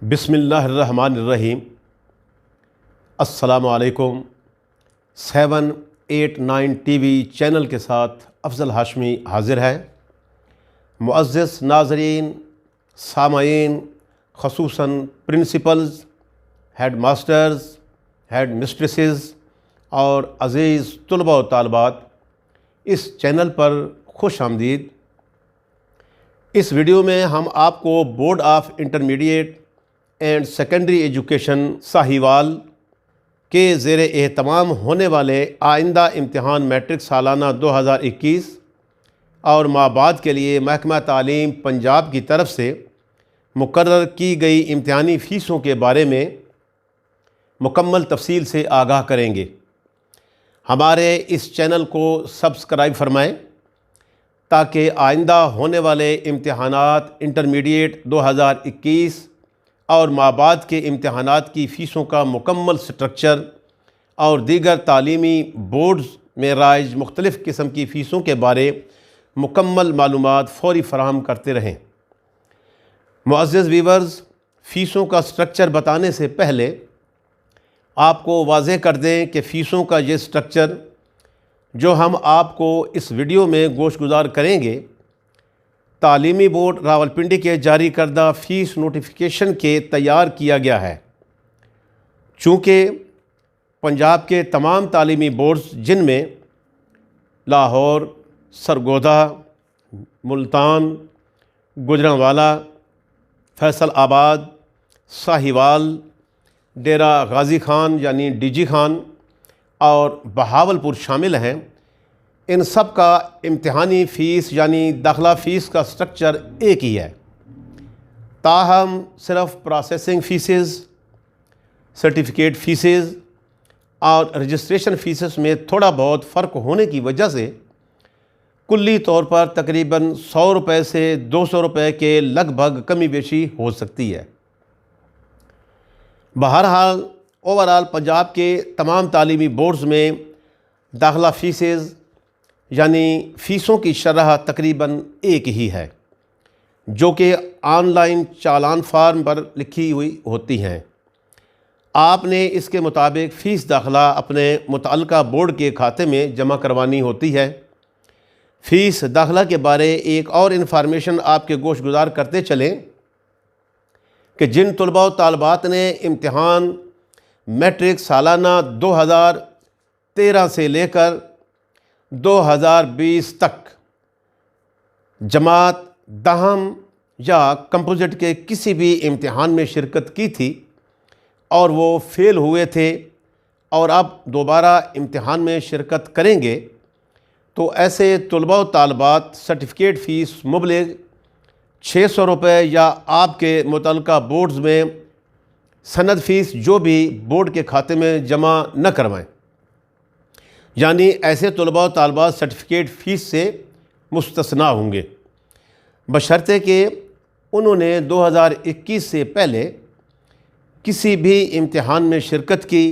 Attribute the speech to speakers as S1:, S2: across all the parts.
S1: बिस्मिल्लाहिर्रहमानिर्रहीम। अस्सलामुअलैकुम। 789 TV channel के साथ अफजल हाशमी हाज़िर है। मुअज़्ज़िज़ नाज़रीन, सामाईन, ख़ुसूसन प्रिंसिपल्स, हेड मास्टर्स, हेड मिस्ट्रेसेस और अज़ीज़ तुलबा व तालबात, इस चैनल पर खुश आमदीद। इस वीडियो में हम आपको board of intermediate and secondary education Sahiwal के ज़ेर एहतमाम होने वाले आइंदा इम्तिहान मैट्रिक सालाना 2021 और माबाद के लिए महकमा तालीम पंजाब की तरफ से मुकर्रर की गई इम्तिहानी फ़ीसों के बारे में मुकम्मल तफसील से आगाह करेंगे। हमारे इस चैनल को सब्सक्राइब फरमाएँ ताकि आइंदा होने वाले इम्तिहानात इंटरमीडिएट 2021 और माबाद के इम्तिहानात की फ़ीसों का मुकम्मल स्ट्रक्चर और दीगर तालीमी बोर्ड्स में राइज मुख्तलिफ़ किस्म की फ़ीसों के बारे मुकम्मल मालूमात फ़ौरी फ़राहम करते रहें। मुअज़्ज़िज़ व्यूअर्स, फ़ीसों का स्ट्रक्चर बताने से पहले आपको वाज़ेह कर दें कि फ़ीसों का ये स्ट्रक्चर जो हम आपको इस वीडियो में गोशगुजार करेंगे, तालीमी बोर्ड रावलपिंडी के जारी करदा फ़ीस नोटिफिकेशन के तैयार किया गया है। चूँकि पंजाब के तमाम तालीमी बोर्ड्स जिनमें लाहौर, सरगोदा, मुल्तान, गुजरांवाला, फैसलाबाद, साहिवाल, डेरा गाज़ी खान यानी डीजी खान और बहावलपुर शामिल हैं, इन सब का इम्तिहानी फ़ीस यानी दाखिला फ़ीस का स्ट्रक्चर एक ही है। ताहम सिर्फ़ प्रोसेसिंग फ़ीसेस, सर्टिफिकेट फ़ीसेस और रजिस्ट्रेशन फ़ीसेस में थोड़ा बहुत फ़र्क होने की वजह से कुल्ली तौर पर तकरीबन 100 रुपये से 200 रुपये के लगभग कमी बेशी हो सकती है। बहरहाल ओवरऑल पंजाब के तमाम तालीमी बोर्ड्स में दाखिला फ़ीसेस यानी फ़ीसों की शरह तकरीबन एक ही है, जो कि ऑनलाइन चालान फार्म पर लिखी हुई होती हैं। आपने इसके मुताबिक फ़ीस दाखिला अपने मुतअल्लिका बोर्ड के खाते में जमा करवानी होती है। फ़ीस दाखिला के बारे एक और इन्फॉर्मेशन आपके गोशगुजार करते चलें कि जिन तलबा व तालबात ने इम्तिहान मैट्रिक सालाना 2013 से लेकर 2020 तक जमात दहम या कंपोजिट के किसी भी इम्तिहान में शिरकत की थी और वो फ़ेल हुए थे और अब दोबारा इम्तिहान में शिरकत करेंगे, तो ऐसे तलबा व तालबात सर्टिफिकेट फ़ीस मुबलिग 600 रुपये या आपके मुतल्लिका बोर्ड्स में सनद फ़ीस जो भी बोर्ड के खाते में जमा न करवाएं। यानी ऐसे तलबा व तालबात सर्टिफिकेट फ़ीस से मुस्तस्ना होंगे, बशर्ते कि उन्होंने 2021 से पहले किसी भी इम्तिहान में शिरकत की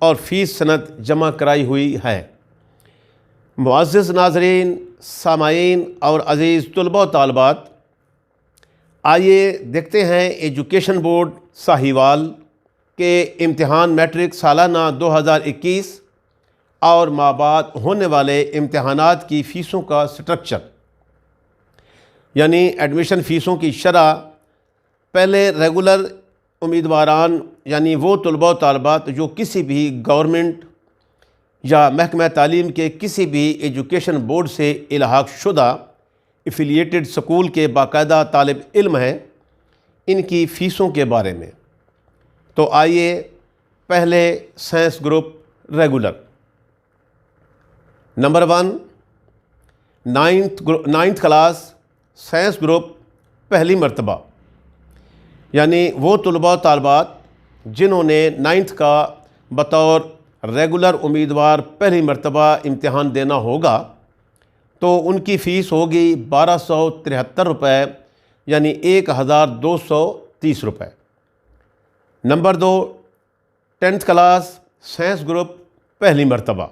S1: और फ़ीस सनद जमा कराई हुई है। मुअज़्ज़िज़ नाज़रीन, सामाईन और अज़ीज़ तलबा व तालबात, आइए देखते हैं एजुकेशन बोर्ड साहिवाल के इम्तिहान मैट्रिक सालाना 2021 और माबाद होने वाले इम्तिहानात की फ़ीसों का स्ट्रक्चर यानी एडमिशन फ़ीसों की शरह। पहले रेगुलर उम्मीदवारान यानी वो तलबा व तालबात जो किसी भी गवर्नमेंट या महकमा तालीम के किसी भी एजुकेशन बोर्ड से इल्हाक़ शुदा एफिलिएटेड स्कूल के बाकायदा तालिब इल्म हैं, इनकी फ़ीसों के बारे में। तो आइए पहले science group regular. Number 1, ninth class science group पहली मरतबा, यानी वो तलबा व तालबात जिन्होंने 9th का बतौर रेगुलर उम्मीदवार पहली मरतबा इम्तिहान देना होगा, तो उनकी फ़ीस होगी 1273 रुपये यानी 1230 रुपये। Number 2, 10th class science group पहली मरतबा,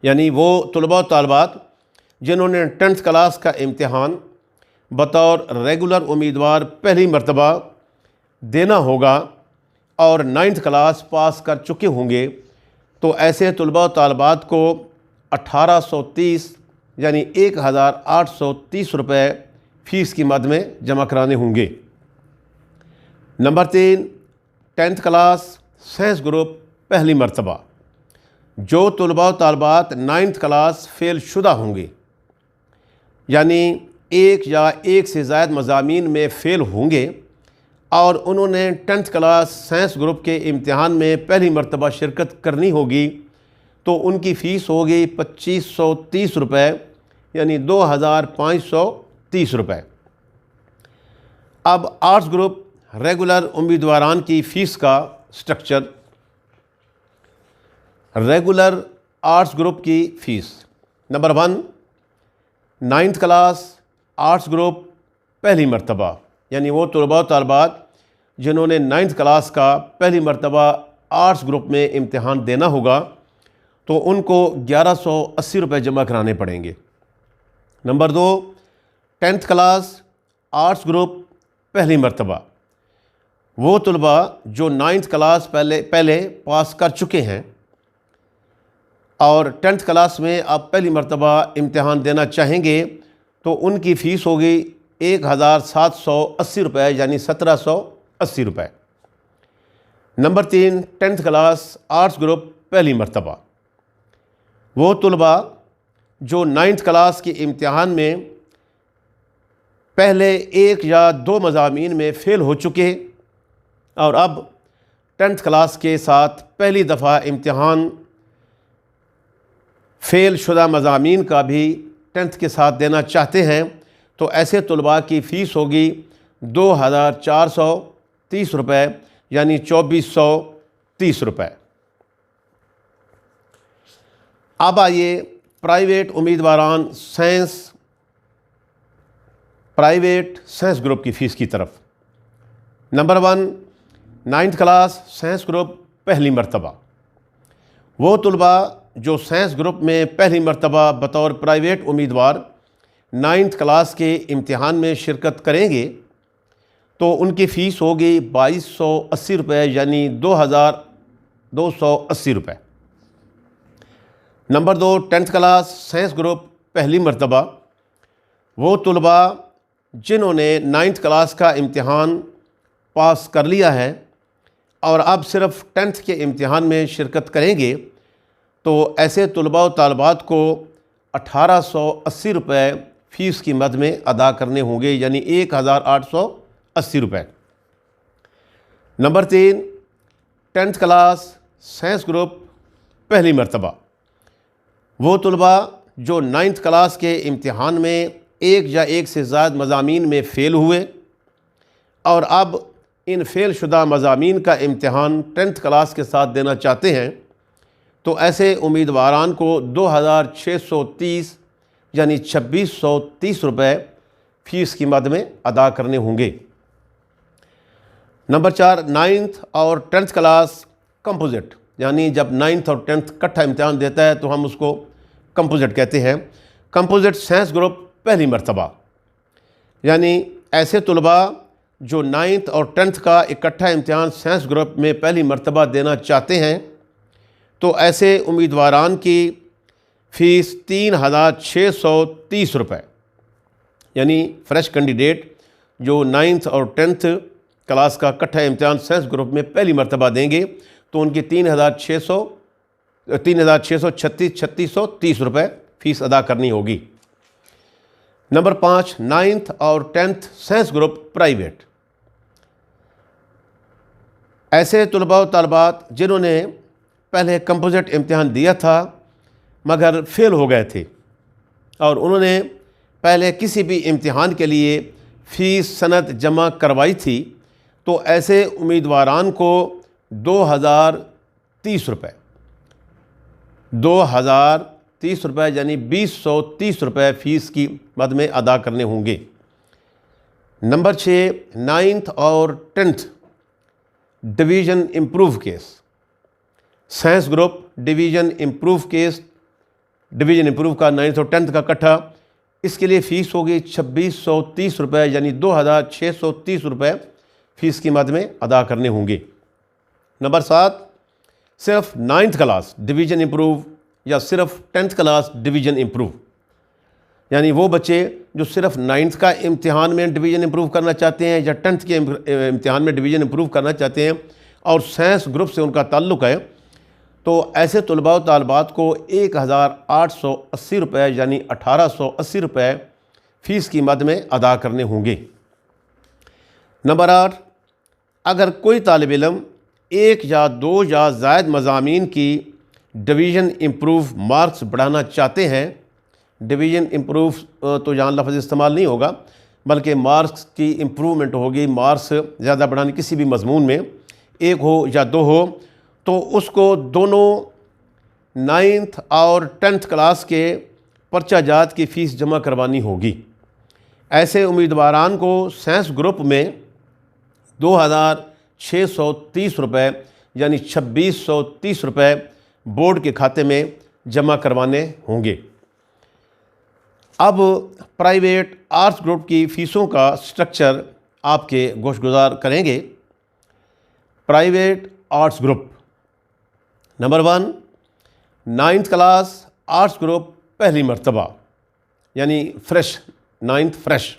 S1: यानी वो तलबा व तालबात जिन्होंने 10th क्लास का इम्तिहान बतौर रेगुलर उम्मीदवार पहली मरतबा देना होगा और 9th क्लास पास कर चुके होंगे, तो ऐसे तलबा व तालबात को 1830 यानी 1830 रुपये फ़ीस की मद में जमा कराने होंगे। Number 3, 10th class science group पहली मरतबा। जो तलबा व तालबात 9th क्लास फ़ेल शुदा होंगे, यानी एक या एक से ज़ायद मज़ामीन में फ़ेल होंगे और उन्होंने 10th क्लास साइंस ग्रुप के इम्तिहान में पहली मरतबा शिरकत करनी होगी, तो उनकी फ़ीस होगी 2530 रुपये यानी 2530 रुपये। अब आर्ट्स ग्रुप रेगुलर उम्मीदवारान की फ़ीस का स्ट्रक्चर। रेगुलर आर्ट्स ग्रुप की fees. Number 1, 9th class arts group पहली मरतबा, यानी वो तलबा व तालबात जिन्होंने 9th क्लास का पहली मरतबा आर्ट्स ग्रुप में इम्तिहान देना होगा, तो उनको 1180 रुपये जमा कराने पड़ेंगे। Number 2, 10th class arts group पहली मरतबा। वो तलबा जो 9th क्लास पहले पास कर चुके हैं और 10th क्लास में अब पहली मरतबा इम्तिहान देना चाहेंगे, तो उनकी फ़ीस होगी 1780 रुपये यानी 1780 रुपये। Number 3, 10th class arts group पहली मरतबा। वो तलबा जो 9th क्लास के इम्तिहान में पहले एक या दो मज़ामीन में फ़ेल हो चुके और अब 10th क्लास के साथ पहली दफ़ा इम्तिहान फ़ेल शुदा मज़ामीन का भी 10th के साथ देना चाहते हैं, तो ऐसे तलबा की फ़ीस होगी 2430 रुपये यानी 2430 रुपये। अब आइए प्राइवेट उम्मीदवारान प्राइवेट साइंस ग्रुप की फ़ीस की तरफ। Number 1, 9th class science group पहली मरतबा। वो तलबा जो साइंस ग्रुप में पहली मरतबा बतौर प्राइवेट उम्मीदवार 9th क्लास के इम्तिहान में शिरकत करेंगे, तो उनकी फ़ीस होगी 2280 रुपये यानी 2280 रुपये। Number 2, 10th class science group पहली मरतबा। वो तलबा जिन्होंने 9th क्लास का इम्तिहान पास कर लिया है और अब सिर्फ़ 10th के इम्तिहान में शिरकत करेंगे, तो ऐसे तलबा व तालबात को 1880 रुपये फ़ीस की मद में अदा करने होंगे यानी 1880 रुपये। Number 3, 10th class science group पहली मरतबा। वो तलबा जो 9th क्लास के इम्तिहान में एक या एक से ज़्यादा मज़ामीन में फ़ेल हुए और अब इन फ़ेल शुदा मज़ामीन का इम्तिहान 10th क्लास के साथ देना चाहते हैं, तो ऐसे उम्मीदवारान को 2630 यानी 2630 रुपये फ़ीस की मद में अदा करने होंगे। नंबर 4, 9th और 10th क्लास कंपोजिट, यानी जब 9th और 10th इकट्ठा इम्तिहान देता है तो हम उसको कंपोजिट कहते हैं। कंपोजिट साइंस ग्रुप पहली मरतबा, यानी ऐसे तलबा जो 9th और 10th का इकट्ठा इम्तिहान साइंस ग्रुप में पहली मरतबा देना चाहते हैं, तो ऐसे उम्मीदवारान की फ़ीस 3630 रुपये, यानी फ़्रेश कैंडिडेट जो 9th और 10th क्लास का इकट्ठा इम्तिहान साइंस ग्रुप में पहली मरतबा देंगे, तो उनकी 3630 रुपये फ़ीस अदा करनी होगी। नंबर 5, 9th और 10th साइंस ग्रुप प्राइवेट। ऐसे तलबा व तालबात जिन्होंने पहले कंपोजिट इम्तिहान दिया था मगर फ़ेल हो गए थे और उन्होंने पहले किसी भी इम्तिहान के लिए फ़ीस सनद जमा करवाई थी, तो ऐसे उम्मीदवारान को 2030 रुपये यानी 2030 रुपये फ़ीस की मद में अदा करने होंगे। नंबर 6, 9th और 10th division improve case. Science group division improve का 9th और 10th का इकट्ठा, इसके लिए फ़ीस होगी 2630 रुपये यानी 2630 रुपये फ़ीस की मद में अदा करने होंगे। नंबर 7, सिर्फ 9th क्लास डिवीज़न इम्प्रूव या सिर्फ 10th क्लास डिवीज़न इम्प्रूव, यानी वो बच्चे जो सिर्फ 9th का इम्तिहान में डिवीज़न इम्प्रूव करना चाहते हैं या 10th के इम्तिहान में डिवीज़न इम्प्रूव करना चाहते हैं और साइंस ग्रुप से उनका ताल्लुक़ है, तो ऐसे तलबा व तालबात को 1880 रुपये यानी 1880 रुपये फ़ीस की मद में अदा करने होंगे। नंबर 8, अगर कोई तालिब इल्म 1 या 2 या ज़ायद मज़ामीन की डिवीज़न इम्प्रूव मार्क्स बढ़ाना चाहते हैं, डिवीज़न इम्प्रूव तो यहाँ लफ्ज़ इस्तेमाल नहीं होगा बल्कि मार्क्स की इम्प्रूवमेंट होगी, मार्क्स ज़्यादा बढ़ाने किसी भी मज़मून में 1 हो या 2 हो, तो उसको दोनों 9th और 10th क्लास के पर्चा जात की फ़ीस जमा करवानी होगी। ऐसे उम्मीदवारान को साइंस ग्रुप में 2630 रुपये यानी 2630 रुपये बोर्ड के खाते में जमा करवाने होंगे। अब प्राइवेट आर्ट्स ग्रुप की फ़ीसों का स्ट्रक्चर आपके गोशगुजार करेंगे। Private arts group, number 1, 9th class arts group पहली मरतबा यानी फ्रेश, 9th फ्रेश,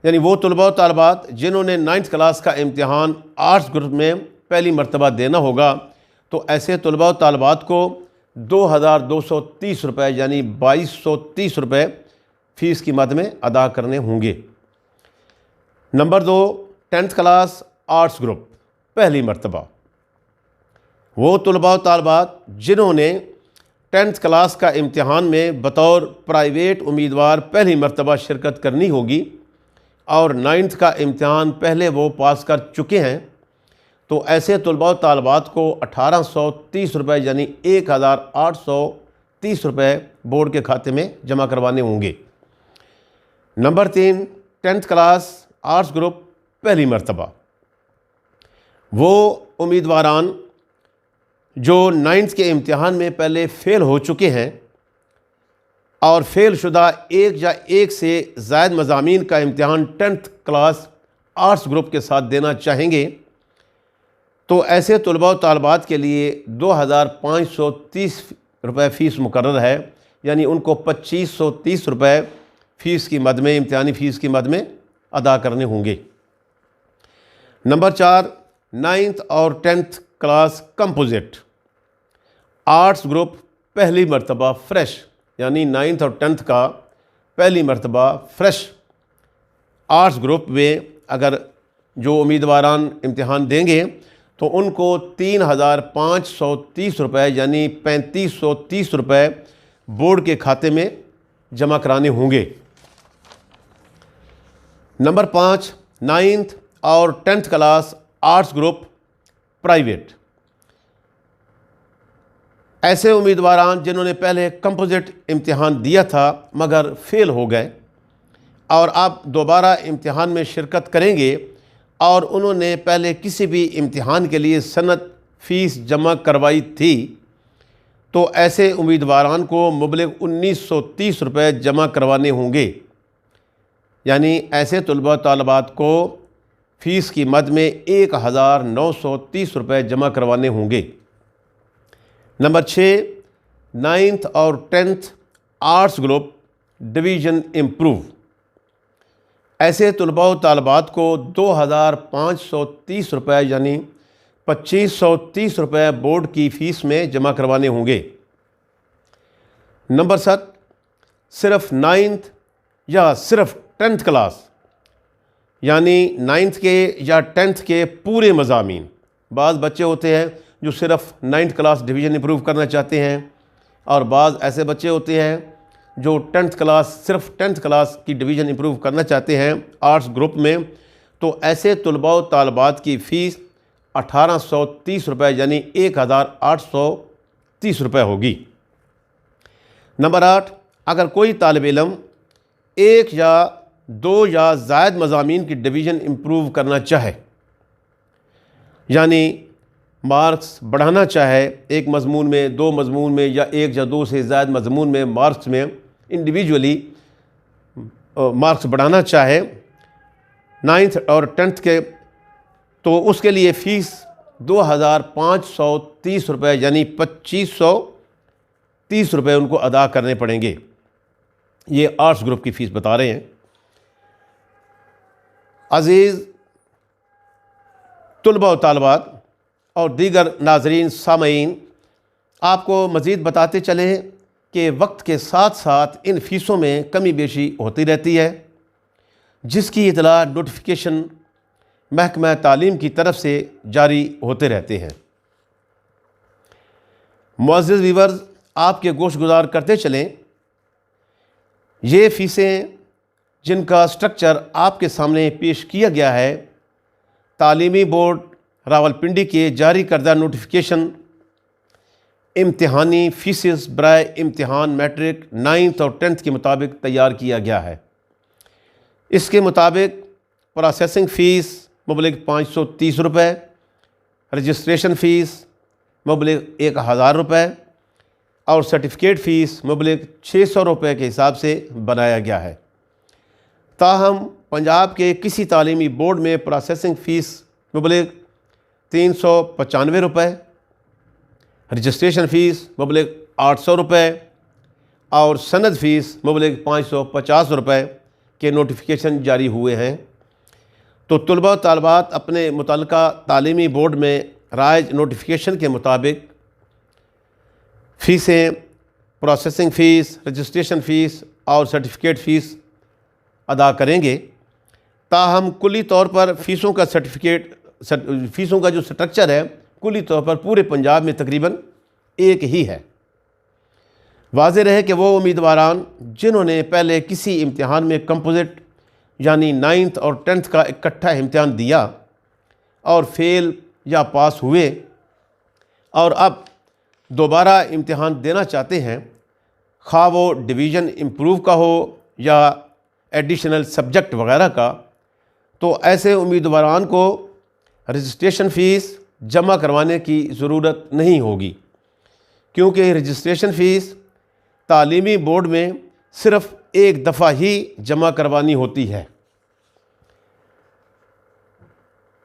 S1: यानी वो तलबा व तालबात जिन्होंने 9th क्लास का इम्तिहान आर्ट्स ग्रुप में पहली मरतबा देना होगा, तो ऐसे तलबा व तालबात को 2230 रुपये यानी 2230 रुपये फ़ीस की मद में अदा करने होंगे। Number 2, 10th class arts group पहली मरतबा, वो तलबा व तालबात जिन्होंने 10th क्लास का इम्तिहान में बतौर प्राइवेट उम्मीदवार पहली मरतबा शिरकत करनी होगी और 9th का इम्तिहान पहले वो पास कर चुके हैं, तो ऐसे तलबा व तालबात को 1830 रुपये यानी 1830 रुपये बोर्ड के खाते में जमा करवाने होंगे। Number 3, 10th class arts group पहली मरतबा, वो उम्मीदवारान जो 9th के इम्तिहान में पहले फ़ेल हो चुके हैं और फ़ेल शुदा 1 या 1 से ज़ायद मज़ामीन का इम्तिहान 10th क्लास आर्ट्स ग्रुप के साथ देना चाहेंगे, तो ऐसे तलबा व तालबात के लिए 2530 रुपये फ़ीस मुकर्रर है, यानी उनको 2530 रुपये फ़ीस की मद में, इम्तिहानी फ़ीस की मद में अदा करने होंगे। नंबर 4, 9th और 10th class composite arts group पहली मरतबा फ्रेश, यानी 9th और 10th का पहली मरतबा फ्रेश आर्ट्स ग्रुप में अगर जो उम्मीदवारान इम्तिहान देंगे तो उनको 3530 रुपये यानी 3530 रुपये बोर्ड के खाते में जमा कराने होंगे। नंबर 5, 9th और 10th class arts group private, ऐसे उम्मीदवारान जिन्होंने पहले कंपोजिट इम्तिहान दिया था मगर फ़ेल हो गए और आप दोबारा इम्तिहान में शिरकत करेंगे और उन्होंने पहले किसी भी इम्तिहान के लिए सनद फ़ीस जमा करवाई थी, तो ऐसे उम्मीदवारान को मुबलिग 1930 रुपये जमा करवाने होंगे, यानी ऐसे तलबा तालबात को फ़ीस की मद में 1930 रुपये जमा करवाने होंगे। नंबर 6, 9th और 10th arts group division improve, ऐसे तलबा व तालबात को 2530 रुपये यानी 2530 रुपये बोर्ड की फ़ीस में जमा करवाने होंगे। नंबर 7, सिर्फ 9th या सिर्फ 10th क्लास यानी 9th के या 10th के पूरे मज़ामीन, बाज़ बच्चे होते हैं जो सिर्फ 9th क्लास डिवीज़न इम्प्रूव करना चाहते हैं और बाज़ ऐसे बच्चे होते हैं जो 10th क्लास सिर्फ 10th क्लास की डिवीज़न इम्प्रूव करना चाहते हैं आर्ट्स ग्रुप में, तो ऐसे तलबा व तालबात की फ़ीस 1830 रुपये यानी 1830 रुपये होगी। नंबर 8, अगर कोई तालिब इल्म 1 या 2 या ज़ायद मज़ामीन की डिवीज़न इम्प्रूव करना चाहे, यानी मार्क्स बढ़ाना चाहे, एक मज़मून में, 2 मज़मून में या 1 या 2 से ज़ायद मज़मून में मार्क्स में इंडिविजुअली मार्क्स बढ़ाना चाहे 9th और 10th के तो उसके लिए फ़ीस 2530 रुपये यानी 2530 रुपये उनको अदा करने पड़ेंगे। ये आर्ट्स ग्रुप की फ़ीस बता रहे हैं। अज़ीज़ तुलबा व तालबात और दीगर नाज़रीन सामईन, आपको मज़ीद बताते चलें कि वक्त के साथ साथ इन फ़ीसों में कमी बेशी होती रहती है, जिसकी इतला नोटिफिकेशन महकमा तालीम की तरफ से जारी होते रहते हैं। मुअज़्ज़िज़ व्यूअर्स, आपके गोशगुजार करते चलें, ये फ़ीसें जिनका स्ट्रक्चर आपके सामने पेश किया गया है, तालीमी बोर्ड रावलपिंडी के जारी करदा नोटिफिकेशन इम्तिहानी फ़ीसेस बराए इम्तिहान मैट्रिक 9th और 10th के मुताबिक तैयार किया गया है। इसके मुताबिक प्रोसेसिंग फ़ीस मुबलिग 530 रुपये, रजिस्ट्रेशन फ़ीस मुबलिग 1000 रुपये और सर्टिफिकेट फ़ीस मुबलिग 600 रुपये के हिसाब से बनाया गया है। ताहम पंजाब के किसी तालीमी बोर्ड में प्रोसेसिंग फ़ीस मुबलिग 395 रुपये, रजिस्ट्रेशन फ़ीस मुबलिग 800 रुपये और सनद फ़ीस मुबलिग 550 रुपये के नोटिफिकेशन जारी हुए हैं। तो तुलबा व तालबात अपने मुतल्लिका तालीमी बोर्ड में राइज नोटिफिकेशन के मुताबिक फ़ीसें, प्रोसेसिंग फ़ीस, रजिस्ट्रेशन फ़ीस और सर्टिफिकेट फ़ीस अदा करेंगे। ताहम कुल्ली तौर पर फ़ीसों का जो स्ट्रक्चर है कुल्ली तौर पर पूरे पंजाब में तकरीबन एक ही है। वाज़ेह रहे कि वो उम्मीदवारान जिन्होंने पहले किसी इम्तिहान में कंपोजिट यानी 9th और 10th का इकट्ठा इम्तिहान दिया और फेल या पास हुए और अब दोबारा इम्तिहान देना चाहते हैं, खा वो डिवीज़न इम्प्रूव का हो या एडिशनल सब्जेक्ट वगैरह का, तो ऐसे उम्मीदवारान को रजिस्ट्रेशन फ़ीस जमा करवाने की ज़रूरत नहीं होगी, क्योंकि रजिस्ट्रेशन फ़ीस तालीमी बोर्ड में सिर्फ़ एक दफ़ा ही जमा करवानी होती है।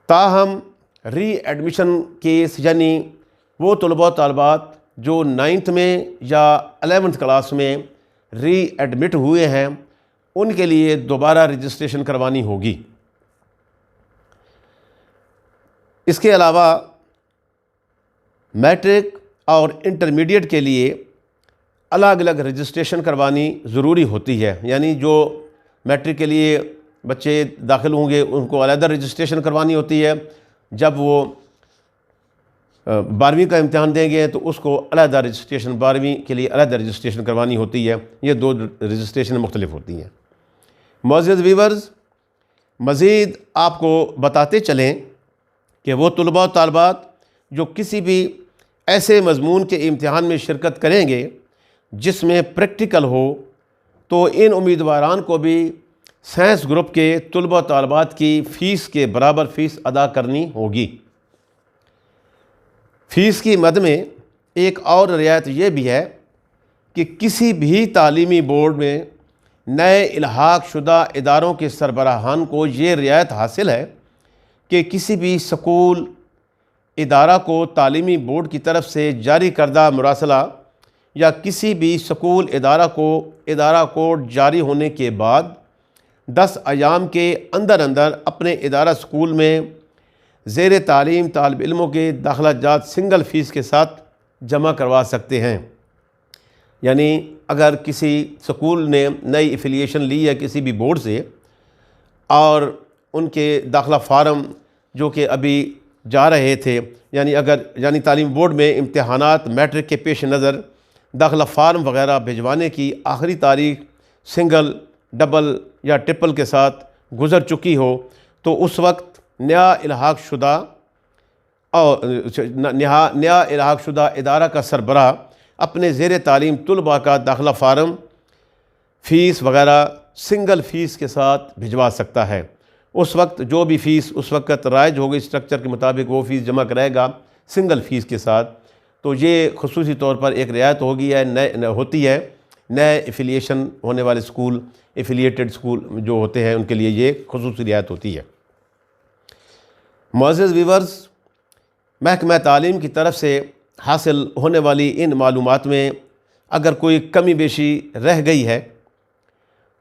S1: ताहम री एडमिशन केस यानी वो तलबा तालबात जो 9th में या 11th क्लास में री एडमिट हुए हैं, उनके लिए दोबारा रजिस्ट्रेशन करवानी होगी। इसके अलावा मैट्रिक और इंटरमीडिएट के लिए अलग अलग रजिस्ट्रेशन करवानी ज़रूरी होती है। यानी जो मैट्रिक के लिए बच्चे दाखिल होंगे उनको अलग रजिस्ट्रेशन करवानी होती है, जब वो 12वीं का इम्तिहान देंगे तो उसको अलग रजिस्ट्रेशन 12वीं के लिए अलग रजिस्ट्रेशन करवानी होती है। ये दो रजिस्ट्रेशन मुख्तलिफ होती हैं। मुअज़्ज़िज़ व्यूअर्स, मज़ीद आपको बताते चलें कि वो तुलबा व तालबात जो किसी भी ऐसे मज़मून के इम्तिहान में शिरकत करेंगे जिसमें प्रैक्टिकल हो, तो इन उम्मीदवारान को भी साइंस ग्रुप के तुलबा व तालबात की फ़ीस के बराबर फ़ीस अदा करनी होगी। फ़ीस की मद में एक और रियायत ये भी है कि किसी भी तालीमी बोर्ड में नए इल्हाक़ शुदा इदारों के सरबराहान को ये रियायत हासिल है कि किसी भी स्कूल इदारा को तालीमी बोर्ड की तरफ से जारी करदा मुरासला या किसी भी स्कूल इदारा कोड जारी होने के बाद 10 अयाम के अंदर अपने इदारा स्कूल में ज़ेर तालीम तालिब इल्मों के दाखिला जात सिंगल फ़ीस के साथ जमा करवा सकते हैं। यानी अगर किसी स्कूल ने नई एफिलिएशन ली है किसी भी बोर्ड से और उनके दाखिला फ़ार्म जो कि अभी जा रहे थे, यानी तालीम बोर्ड में इम्तिहानात मैट्रिक के पेश नज़र दाखिला फ़ार्म वग़ैरह भिजवाने की आखिरी तारीख सिंगल, डबल या ट्रिपल के साथ गुज़र चुकी हो, तो उस वक्त नया इल्हाक़ शुदा इदारा का सरबराह अपने ज़ेर तालीम तुलबा का दाखिला फ़ार्म फ़ीस वग़ैरह सिंगल फ़ीस के साथ भिजवा सकता है। उस वक्त जो भी फ़ीस उस वक्त राइज होगी स्ट्रक्चर के मुताबिक वो फ़ीस जमा कराएगा सिंगल फ़ीस के साथ। तो ये ख़ुसूसी तौर पर एक रियायत होती है नए एफिलिएशन होने वाले स्कूल, एफिलिएटेड स्कूल जो होते हैं उनके लिए ये ख़ुसूसी रियायत होती है। मुअज़्ज़िज़ व्यूअर्स, महकमा तालीम की तरफ से हासिल होने वाली इन मालूमात में अगर कोई कमी बेशी रह गई है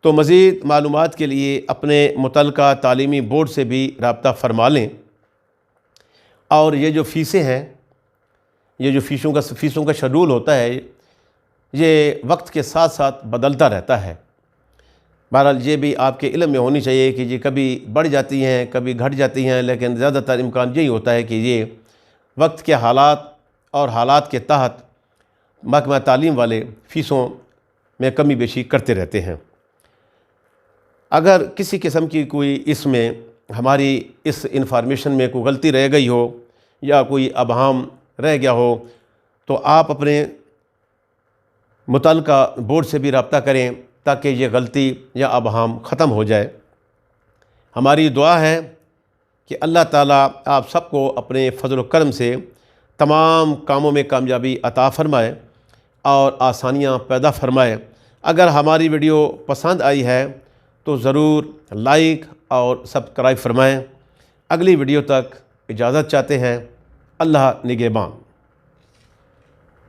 S1: तो मज़ीद मालूमात के लिए अपने मुतल्लिका तालीमी बोर्ड से भी रब्ता फ़रमा लें। और ये जो फ़ीसें हैं, ये जो फ़ीसों का शेड्यूल होता है, ये वक्त के साथ साथ बदलता रहता है। बहरहाल ये भी आपके इल्म में होनी चाहिए कि ये कभी बढ़ जाती हैं, कभी घट जाती हैं, लेकिन ज़्यादातर इम्कान यही होता है कि ये वक्त के हालात और हालात के तहत महकमा तालीम वाले फ़ीसों में कमी बेशी करते रहते हैं। अगर किसी किस्म की कोई इसमें हमारी इस इंफॉर्मेशन में कोई गलती रह गई हो या कोई अबहम रह गया हो तो आप अपने मुतल्लिका बोर्ड से भी रब्ता करें ताकि ये गलती या अबहम ख़त्म हो जाए। हमारी दुआ है कि अल्लाह ताला आप सबको अपने फ़ज़ल व करम से तमाम कामों में कामयाबी अता फ़रमाए और आसानियाँ पैदा फ़रमाए। अगर हमारी वीडियो पसंद आई है तो ज़रूर लाइक और सब्सक्राइब फ़रमाएँ। अगली वीडियो तक इजाज़त चाहते हैं। अल्लाह निगहबान।